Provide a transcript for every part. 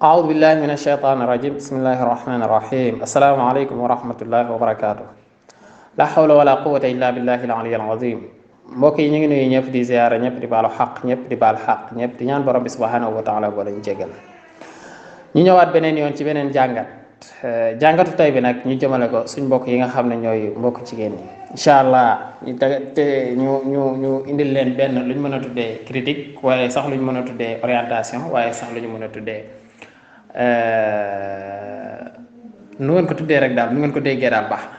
أعوذ بالله من الشيطان الرجيم بسم الله الرحمن الرحيم السلام عليكم ورحمة الله وبركاته لا حول ولا قوة إلا بالله العلي العظيم mbokk yi ñu ngi nuyu ñëpp di ziyaara ñëpp di baalu xaq ñëpp di baal xaq ñëpp di ñaan borom bi subhanahu wa taala boo lañ jégal ñu ñëwaat beneen yoon ci beneen jàngatu tey bi nag ñu jëmale ko suñ mbokk yi nga xam ne ñooy mbokk jigéen ñi incha allah ñu indil leen benn lu ñu mën a tuddee critique waaye sax lu ñu mën a tuddee orientation waaye sax lu ñu mën a tuddee nu ngeen ko tuddee rek daal nu ngeen ko déggee daal baax na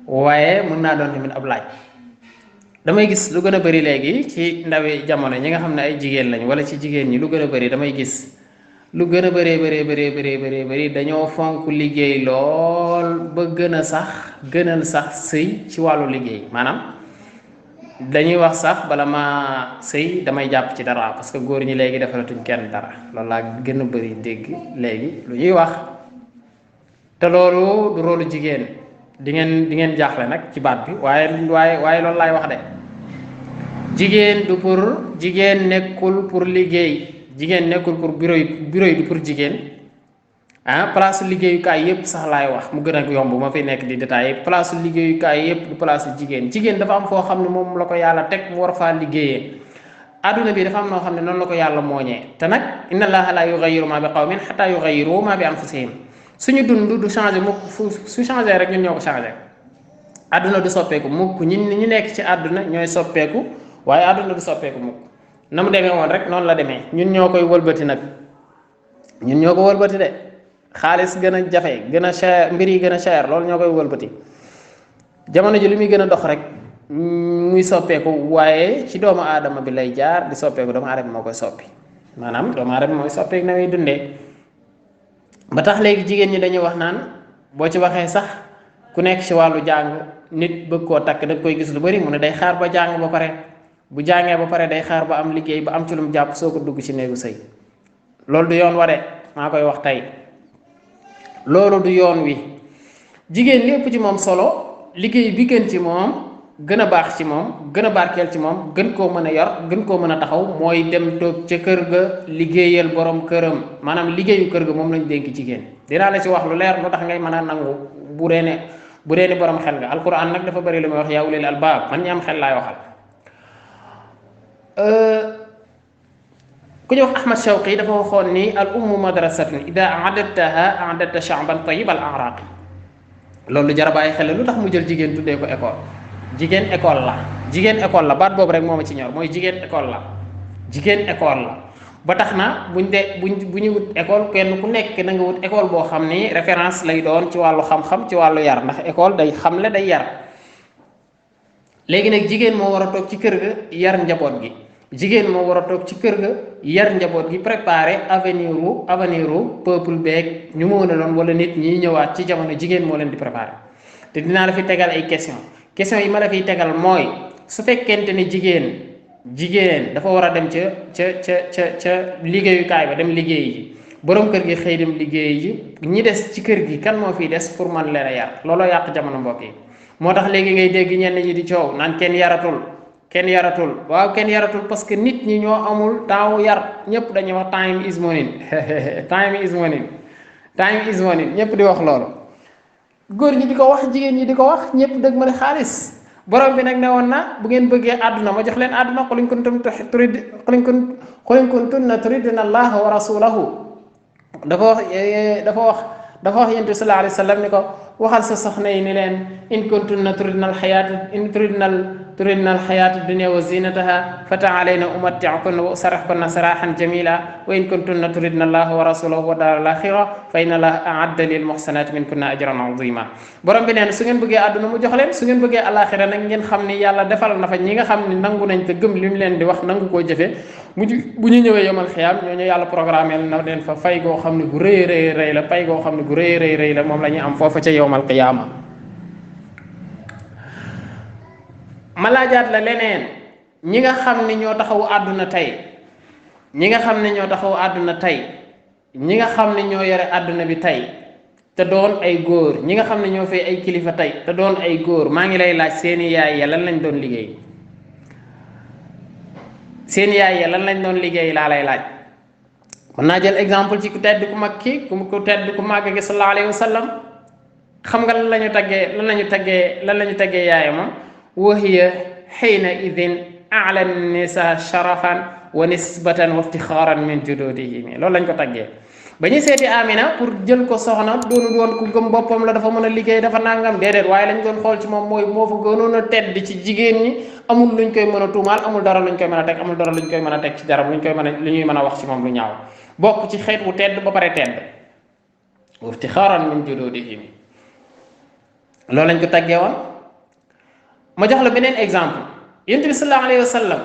waaye mën naa doon tamit ab laaj damay gis lu gën a bëri léegi ci ndawi jamono ñi nga xam ne ay jigéen lañ wala ci jigéen ñi lu gën a bëri damay gis lu gën a bëree dañoo fonk liggéey lool ba gënal sax sëy ci wàllu liggéey maanaam dañuy wax sax bala ma sëy damay jàpp ci dara parce que góor ñi léegi defalatuñ kenn dara loolu laa gën a bëri dégg léegi lu ñuy wax te loolu du rôlu jigéen di ngeen jaaxle nag ci baat bi waaye loolu laay wax de jigéen nekkul pour liggéey jigéen nekkul pour bureau yi du pour jigéen place liggéeyukaay yëpp sax laay wax mu gën a yomb ma fi nekk di détaillé place liggéeyukaay yëpp du place jigéen dafa am foo xam ne moom la ko yàlla teg mu war faa liggéeyee adduna bi dafa am noo xam ne noonu la ko yàlla mooñee te nag inna allaha la yughayyiru ma bi qawmin hatta yughayyiru ma bi anfusihim suñu dund du changé mukk su changé rek ñun ñoo ko changé adduna du soppeeku mukk ñu nekk ci adduna ñooy soppeeku waaye adduna du soppeeku mukk na mu demee woon rek noonu la demee ñun ñoo koy wëlbati nag ñun ñoo ko wëlbati de xaalis gën a jafe gën a cher mbir yi gën a cher loolu ñoo koy wëlbati jamono ji li muy gën a dox rek muy soppeeku waaye ci doomu aadama bi lay jaar di soppeeku doomu aadama moo koy soppi maanaam doomu aadama mooy soppeeku na muy dundee ba tax léegi jigéen ñi dañuy wax naan boo ci waxee sax ku nekk ci wàllu jàng nit bëgg koo takk da koy gis lu bari mu ne day xaar ba jàng ba pare bu jàngee ba pare day xaar ba am liggéey ba am ci lu mu jàpp soo ko dugg ci néegu sëy loolu du yoon wa de maa koy wax tey loolu du yoon wi jigéen lépp ci moom solo liggéey bi gën ci moom gën a baax ci moom gën a barkeel ci moom gën koo mën a yor gën koo mën a taxaw mooy dem toog ca kër ga liggéeyal borom këram maanaam liggéeyu kër ga moom lañ dénk jigéen dinaa la ci wax lu leer lu tax ngay mën a nangu bu dee ne borom xel nga alquran nag dafa bëri lu muy wax yaa ulil albaab man ñi am xel laay waxal ku ñu wax Ahmad Shawqi dafa waxoon ni al ummu madrasatun ida aadattaha aadatta sha'ban tayyib al a'raq loolu lu jar a bàyyi xel lu tax mu jël jigéen tuddee ko école jigéen école la baat boobu rek moo ma ci ñor mooy jigéen école la ba tax na bu ñu wut école kenn ku nekk na nga wut école boo xam ni référence lay doon ci wàllu xam-xam ci wàllu yar ndax école day xamle day yar léegi nag jigéen moo war a toog ci kër ga yar njaboot gi jigéen moo war a toog ci kër ga yar njaboot gi préparer avenir u peuple beeg ñu mu mën a doon wala nit ñi ñëwaat ci jamono jigéen moo leen di préparer te dinaa la fi tegal ay question yi ma la fiy tegal mooy su fekkente ni jigéen dafa war a dem ca liggéeyukaay ba dem liggéey ji borom kër gi xëy dem liggéey ji ñi des ci kër gi kan moo fiy des pour man leen a yar looloo yàq jamono mbokk yi moo tax léegi ngay dégg ñenn ñi di coow naan kenn yaratul waaw kenn yaratul parce que nit ñi ñoo amul temps yar ñëpp dañuy wax time is money ñëpp di wax loolu góor ñi di ko wax jigéen ñi di ko wax ñëpp dëgg ma ne xaalis borom bi nag ne woon na bu ngeen bëggee àdduna ma jox leen àdduna qul in kuntunna turidna allaha wa rasulahu dafa wax yonent bi sallallahu alayhi wa sallam ni ko waxal sa soxna yi ni leen in kuntunna turidna alxayaata dunya wa zinataha fa taalayna umatti'kunna wa usarrihkunna sarahan jamila wa in kuntunna turidna allaha wa rasulahu wa daara al-axira fa inna allaha a'adda lil muhsanati minkunna ajran azima borom bi neen su ngeen bëggee àdduna mu jox leen su ngeen bëggee alaxira nag ngeen xam ni yàlla defal na fa ñi nga xam ni nangu nañ te gëm li mu leen di wax nangu koo jëfe bu ñu ñëwee yomal xiyaam ñooñu yàlla programme na leen fa fay goo xam ne gu rëy la pay goo xam ne gu rëy la moom la ñuy am foofa ca yowmal qiyaama ma laajaat la leneen ñi nga xam ne ñoo taxawu àdduna tey ñi nga xam ne ñoo yore àdduna bi tey te doon ay góor ñi nga xam ne ñoo fay ay kilifa tey te doon ay góor maa ngi lay laaj seeni yaay ya lan lañ doon liggéey laa lay laaj mën naa jël exemple ci ku tedd ku mag ki ku tedd ku màgg gi sallallahu alayhi wa sallam xam nga lan la ñu taggee yaayamam wa hiya xiina idin ala nisa sharafan wa nisbatan wa iftixaaran min jududihim loolu lañ ko taggee ba ñuy seeti Amina pour jël ko soxna doonul woon ku gëm boppam la dafa mën a liggéey dafa nangam déedéet waaye lañ doon xool ci moom mooy moo fa gënoon a tedd ci jigéen ñi amul luñ koy mën a tuumaal amul dara luñ koy mën a teg amul dara luñ koy mën a teg ci dara lu ñuy mën a wax ci moom lu ñaaw bokk ci xeet wu tedd ba pare tedd wa iftixaaran min jududihim loolu lañ ko taggee woon. ma jox la beneen exemple yonent bi sallallahu alayhi wa sallam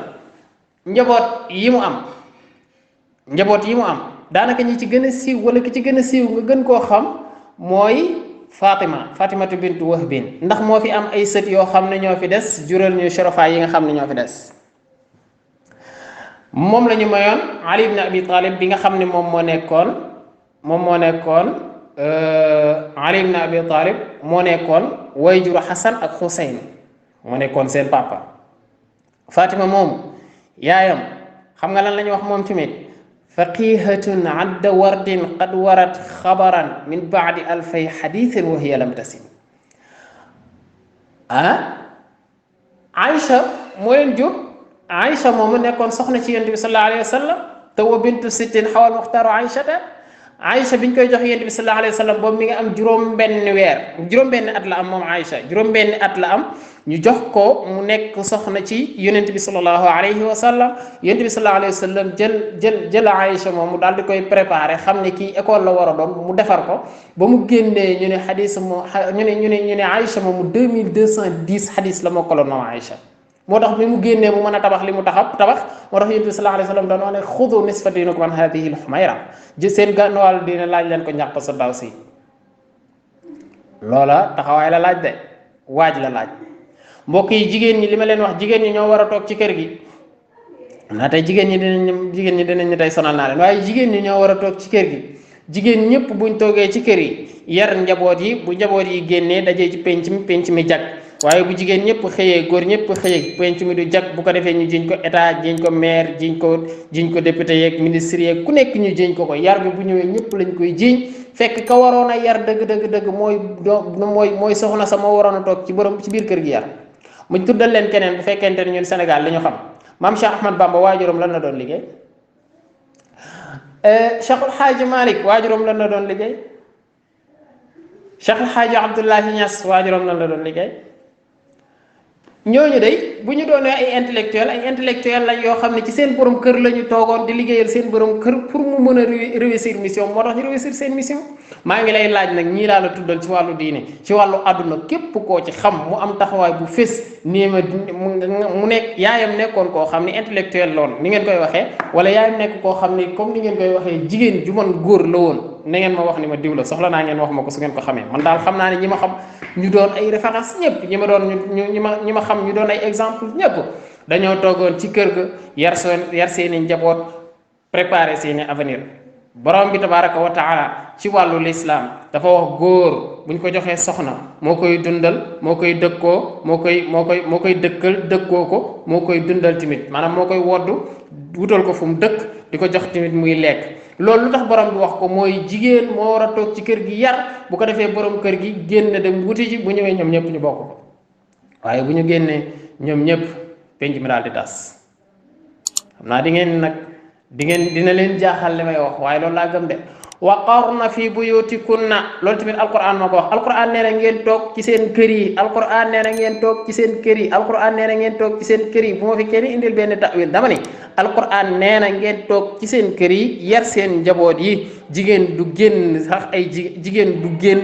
njaboot yi mu am daanaka ñi ci gën a siiw wala ki ci gën a siiw nga gën koo xam mooy Fatimatu bintu Wahbin ndax moo fi am ay sët yoo xam ne ñoo fi des jural ñu sharafa yi nga xam ne ñoo fi des moom la ñu mayoon Ali ibn Abi Talib bi nga xam ne moom moo nekkoon Ali ibn Abi Talib moo nekkoon wayjuru Xasan ak Xuseyn moo nekkoon seen papa Fatima moomu yaayam xam nga lan la ñu wax moom tamit faqihatun adda wardin qad warat xabaran min baadi alfay xadithin wa hiya lam tasim Aïcha moo leen jur Aïcha moomu nekkoon soxna ci yonent bi sallallahu alayhi wa sallam te wa bintu sittin xawal muxtaaru Aïchata Aïcha biñ koy jox yonent bi sallallahu alayhi wa sallam boobu mi nga am juróom-benni at la am moom Aïcha juróom-benni at la am ñu jox ko mu nekk soxna ci yonent bi sallallahu alayhi wa sallam yonent bi sallallahu alayhi wa sallam jël Aïcha moom mu daal di koy préparé xam ne kii école la war a doon mu defar ko ba mu génnee ñu ne xadis moo ñu ne Aïcha moom mu 2210 xadis la mokkaloon moom Aïcha moo tax bi mu génnee mu mën a tabax li mu tabax moo tax yonent bi sallallahu alayhi wa sallam doon wax ne xudu nisfa diinakum an haadihi l-xumayra seen gànnuwàllu diine laaj leen ko njàpp sa daw si loola taxawaay la laaj de waaj la laaj mbokk yi jigéen ñi li ma leen wax jigéen ñi ñoo war a toog ci kër gi naa tey jigéen ñi dinañ tey sonal naa leen waaye jigéen ñi ñoo war a toog ci kër gi jigéen ñëpp buñ toogee ci kër yi yar njaboot yi bu njaboot yi génnee dajee ci penc mi jag waaye bu jigéen ñëpp xëyee góor ñëpp xëyee penc mi du jag bu ko defee ñu jiñ ko état jiñ ko maire jiñ ko député yeeg ministre yeeg ku nekk ñu jiñ ko yar bi bu ñëwee ñëpp lañ koy jiñ fekk ka waroon a yar dëgg mooy soxna sa moo waroon a toog ci biir kër gi yar mu tuddal leen keneen bu fekkente ne ñun Sénégal li ñu xam maam Cheikh Ahmad Bamba waajuram lan la doon liggéey Cheikhul Xaaji Malik waajuram lan la doon liggéey Cheikhul Xaaji Abdullahi Ñas waajuram lan la doon liggéey ñooñu day bu ñu doonee ay intellectuel lañ yoo xam ne ci seen borom kër la ñu toogoon di liggéeyal seen borom kër pour mu mën a réussir mission moo tax ñu réussir seen mission maa ngi lay laaj nag ñii laa la tuddal ci wàllu diine ci wàllu àdduna képp koo ci xam mu am taxawaay bu fés nii ma mu nekk yaayam nekkoon koo xam ne intellectuel loon ni ngeen koy waxee wala yaayam nekk koo xam ne comme ni ngeen koy waxee jigéen ju man góor la woon na ngeen ma wax ni ma diw la soxla naa ngeen wax ma ko su ngeen ko xamee man daal xam naa ne ñi ma xam ñu doon ay référence ñëpp ñi ma xam ñu doon ay exemple ñëpp dañoo toogoon ci kër ga yar seeni njaboot préparer seeni avenir borom bi tabaraka wa taala ci wàllu lislaam dafa wax góor buñ ko joxee soxna moo koy dundal moo koy dëkkoo moo koy dëkkoo ko moo koy dundal tamit maanaam moo koy woddu wutal ko fu mu dëkk di ko jox tamit muy lekk loolu lu tax borom bi wax ko mooy jigéen moo war a toog ci kër gi yar bu ko defee borom kër gi génn dem wuti ji bu ñëwee ñoom ñëpp ñu bokk ko waaye bu ñu génnee ñoom ñëpp penc mi daal di tas xam naa dina leen jaaxal li may wax waaye loolu laa gëm de waqarna fi buyutikunna loolu tamit alquran moo ko wax alquran nee na ngeen toog ci seen kër yi alquran nee na ngeen toog ci seen kër yi alquran nee na ngeen toog ci seen kër yi bu ma fi kenn indil benn ta'wil dama ni alquran nee na ngeen toog ci seen kër yi yar seen njaboot yi jigéen du génn sax jigéen du génn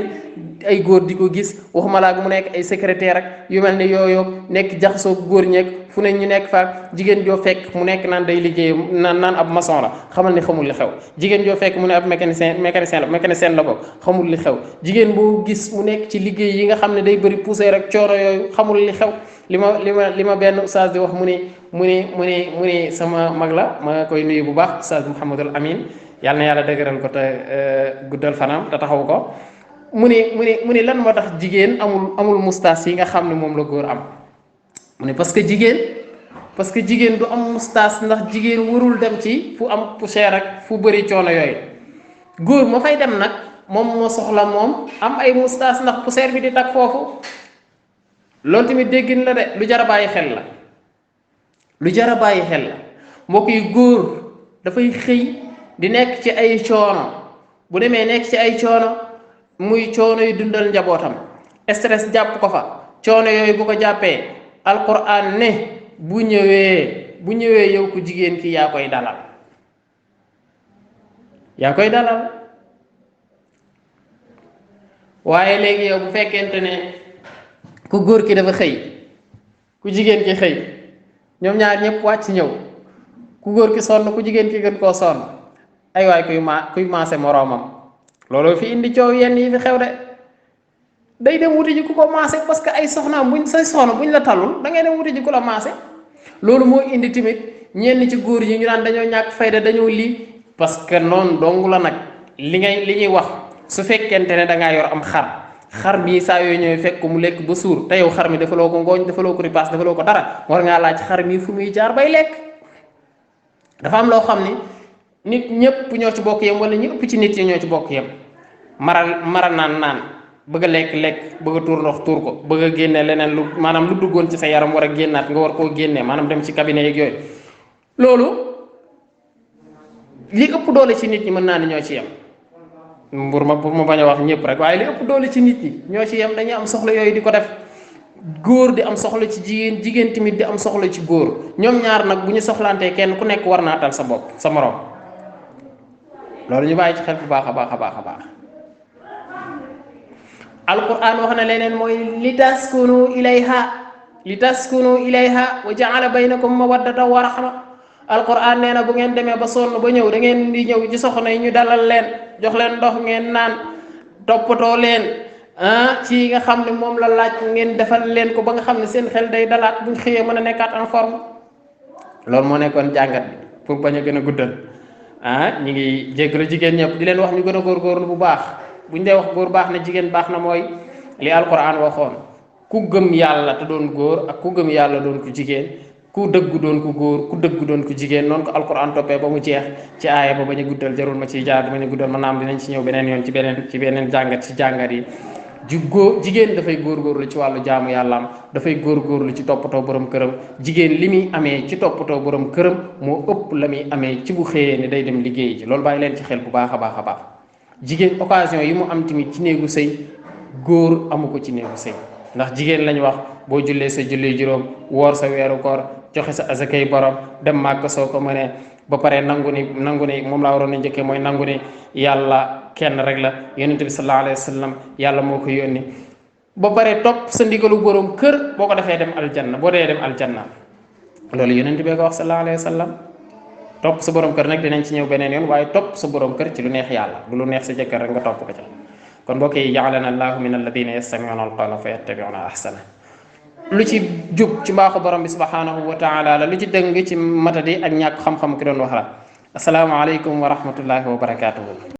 ay góor di ko gis waxuma laa mu nekk ay secrétaire ak yu mel ne yooyu nekk jaxasoo góor ñeeg fu ne ñu nekk fa jigéen joo fekk mu nekk naan day liggéey naan ab maçon la xamal ni xamul li xew jigéen joo fekk mu ne ab mécanicien la bokk xamul li xew jigéen boo gis mu nekk ci liggéey yi nga xam ne day bëri poussé rek cooro yooyu xamul li xew li ma benn oustaz di wax mu ni sama mag la ma koy nuyu bu baax oustaz Mouhamadul Amin yàlla na yàlla dëgëral ko te guddal fanam te taxaw ko mu ni lan moo tax jigéen amul mustaas yi nga xam ne moom la góor am mu ne parce que parce que jigéen du am moustache ndax jigéen warul dem ci fu am poussière ak fu bëri coono yooyu góor ma fay dem nag moom moo soxla moom am ay moustache ndax poussière bi di tag foofu loolu tamit déggin la de lu jar a bàyyi xel la lu jar a bàyyi xel la mbokk yi góor dafay xëy di nekk ci ay coono bu demee nekk ci ay coono muy coono yu dundal njabootam stress jàpp ko fa coono yooyu bu ko jàppee alquran ne bu ñëwee yow ku jigéen ki yaa koy dalal waaye léegi yow bu fekkente ne ku góor ki dafa xëy ku jigéen ki xëy ñoom ñaar ñëpp wàcc ñëw ku góor ki sonn ku jigéen ki gën koo sonn ay waay kuy maase moroomam looloo fi indi coow yenn yi fi xew de day dem wuti ji ku ko maase parce que ay soxnaam buñ say soxna buñ la talul da ngay dem wuti ji ku la maase loolu moo indi tamit ñenn ci góor yi ñu naan dañoo ñàkk fayda dañoo lii parce que noonu dong la nag li ñuy wax su fekkente ne da ngaa yor am xar mii saa yooyu ñëwee fekk ko mu lekk ba suur te yow xar mi defaloo ko ngooñ defaloo ko ripaas defaloo ko dara war ngaa laaj xar mii fu muy jaar bay lekk dafa am loo xam ni nit ñëpp ñoo ci bokk yem wala ñu ëpp ci nit yi ñoo ci bokk yem mara naan bëgg a lekk bëgg a tuur ndox tuur ko bëgg a génne leneen lu maanaam lu duggoon ci sa yaram war a génnaat nga war koo génne maanaam dem ci cabinet yeeg yooyu loolu li ëpp doole ci nit ñi mën naa ni ñoo ci yem pour ma bañ a wax ñëpp rek waaye li ëpp doole ci nit ñi ñoo ci yem dañuy am soxla yooyu di ko def góor di am soxla ci jigéen tamit di am soxla ci góor ñoom ñaar nag bu ñu soxlantee kenn ku nekk war naa tal sa bopp sa moroom loolu ñu bàyyi ci xel bu baax a baax alquran wax na leneen mooy litaskunu ilayha wa ja'ala baynakum mawaddatan wa rahma alquran nee na bu ngeen demee ba sonn ba ñëw da ngeen di ñëw ci soxna yi ñu dalal leen jox leen ndox ngeen naan toppatoo leen ci nga xam ne moom la laaj ngeen defal leen ko ba nga xam ne seen xel day dalaat buñ xëyee mën a nekkaat en forme loolu moo nekkoon jàngat bi pour bañ a gën a guddal ñi ngi jéggalu jigéen ñëpp di leen wax ñu gën a góorgóorlu bu baax buñ dee wax góor baax na jigéen baax na mooy li alquran waxoon ku gëm yàlla te doon góor ak ku gëm yàlla doon ku jigéen ku dëggu doon ku góor ku dëggu doon ku jigéen noonu ko alquran toppee ba mu jeex ci aaya ba bañ a guddal jarul ma ciy jaar bañ a guddal ma naam dinañ ci ñëw beneen yoon ci beneen jàngat ci jàngat yi jigéen dafay góorgóorlu ci wàllu jaamu yàllaam dafay góorgóorlu ci toppatoo borom këram jigéen li muy amee ci toppatoo borom këram moo ëpp la muy amee ci bu xëyee ne day dem liggéey ji loolu bàyyi leen ci xel bu baax a baax jigéen occasion yi mu am tamit ci néegu sëy góor amu ko ci néegu sëy ndax jigéen lañ wax boo jullee sa julli juróom woor sa weeru koor joxe sa azakay borom dem màkk soo ko mënee ba pare nangu ni moom laa waroon a njëkkee mooy nangu ni yàlla kenn rek la yonente bi sallallahu alayhi wa sallam yàlla moo ko yónni ba pare topp sa ndigalu borom kër boo ko defee dem aljanna boo dee dem aljanna loolu yonente bee ko wax sallallahu alayhi wa sallam topp sa borom kër nag dinañ ci ñëw beneen yoon waaye topp sa borom kër ci lu neex yàlla du lu neex sa jëkkër rek nga topp ko ca kon mbokk yi ja'alana allahu min alladina yastami'una alqawla fa yattabi'una ahsana lu ci jub ci mbaaxu borom bi subhanahu wa taala la lu ci dëng ci matadi ak ñàkk xam-xam ki doon wax la asalaamaaleykum wa rahmatullahi wa barakatuhu